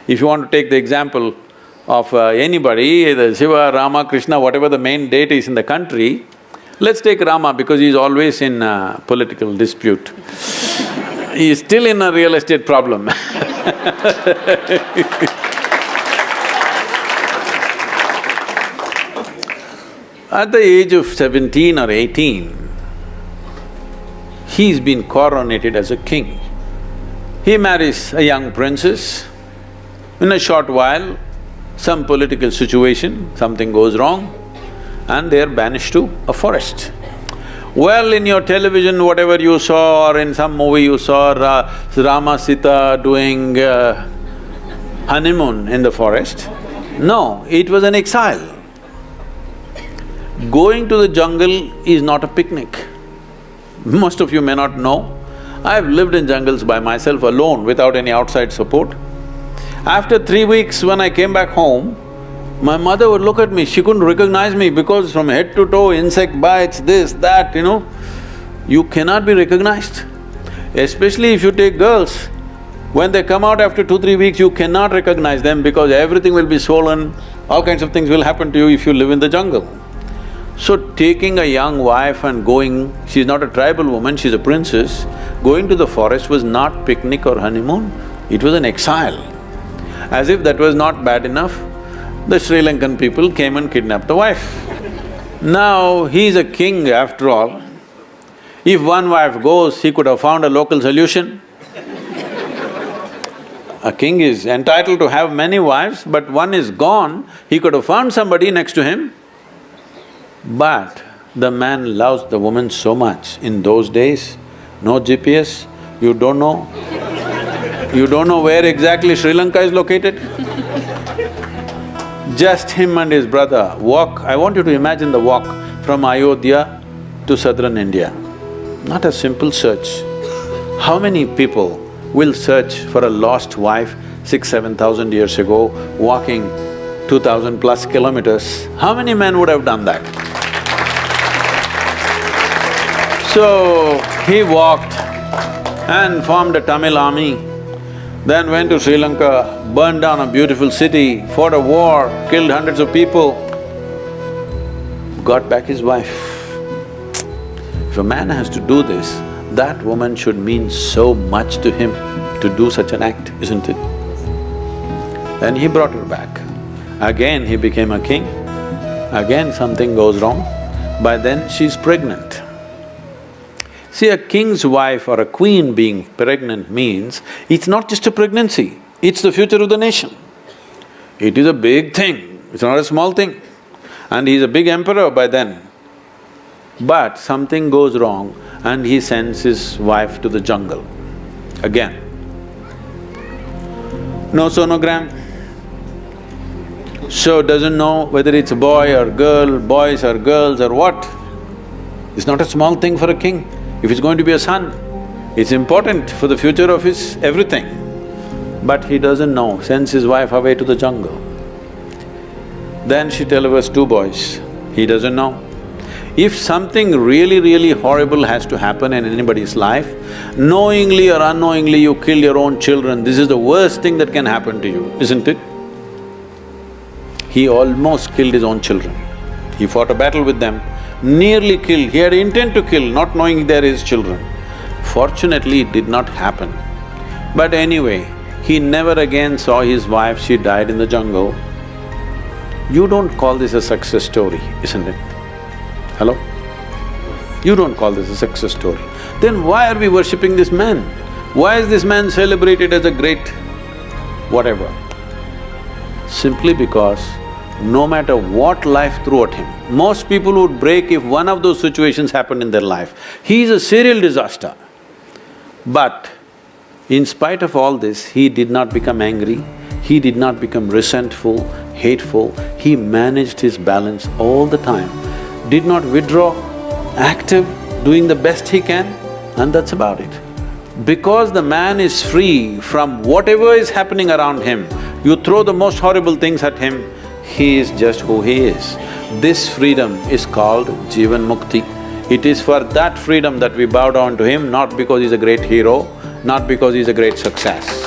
If you want to take the example of anybody, either Shiva, Rama, Krishna, whatever the main deity is in the country, let's take Rama because he's always in political dispute. He's still in a real estate problem At the age of 17 or 18, he's been coronated as a king. He marries a young princess. In a short while, some political situation, something goes wrong, and they're banished to a forest. Well, in your television, whatever you saw, or in some movie you saw Rama Sita doing honeymoon in the forest. No, it was an exile. Going to the jungle is not a picnic. Most of you may not know, I've lived in jungles by myself alone without any outside support. After 3 weeks, when I came back home, my mother would look at me, she couldn't recognize me because from head to toe, insect bites, this, that, you cannot be recognized. Especially if you take girls, when they come out after 2-3 weeks, you cannot recognize them because everything will be swollen, all kinds of things will happen to you if you live in the jungle. So taking a young wife and going, she's not a tribal woman, she's a princess, going to the forest was not picnic or honeymoon, it was an exile. As if that was not bad enough, the Sri Lankan people came and kidnapped the wife. Now, he's a king after all. If one wife goes, he could have found a local solution. A king is entitled to have many wives, but one is gone, he could have found somebody next to him. But the man loves the woman so much. In those days, no GPS, you don't know where exactly Sri Lanka is located. Just him and his brother walk, I want you to imagine the walk from Ayodhya to southern India. Not a simple search. How many people will search for a lost wife 6,000–7,000 years ago, walking 2,000 plus kilometers? How many men would have done that? So, he walked and formed a Tamil army, then went to Sri Lanka, burned down a beautiful city, fought a war, killed hundreds of people, got back his wife. If a man has to do this, that woman should mean so much to him to do such an act, isn't it? Then he brought her back. Again he became a king, again something goes wrong, by then she's pregnant. See, a king's wife or a queen being pregnant means, it's not just a pregnancy, it's the future of the nation. It is a big thing, it's not a small thing. And he's a big emperor by then. But something goes wrong and he sends his wife to the jungle again. No sonogram, so doesn't know whether it's a boy or girl, boys or girls or what. It's not a small thing for a king. If it's going to be a son, it's important for the future of his everything. But he doesn't know, sends his wife away to the jungle. Then she delivers 2 boys, he doesn't know. If something really horrible has to happen in anybody's life, knowingly or unknowingly you kill your own children, this is the worst thing that can happen to you, isn't it? He almost killed his own children. He fought a battle with them, nearly killed, he had intent to kill, not knowing they're his children. Fortunately, it did not happen. But anyway, he never again saw his wife, she died in the jungle. You don't call this a success story, isn't it? Hello? You don't call this a success story. Then why are we worshipping this man? Why is this man celebrated as a great whatever? Simply because no matter what life threw at him, most people would break if one of those situations happened in their life. He is a serial disaster. But in spite of all this, he did not become angry, he did not become resentful, hateful, he managed his balance all the time, did not withdraw, active, doing the best he can, and that's about it. Because the man is free from whatever is happening around him, you throw the most horrible things at him, he is just who he is. This freedom is called Jivan Mukti. It is for that freedom that we bow down to him, not because he's a great hero, not because he's a great success.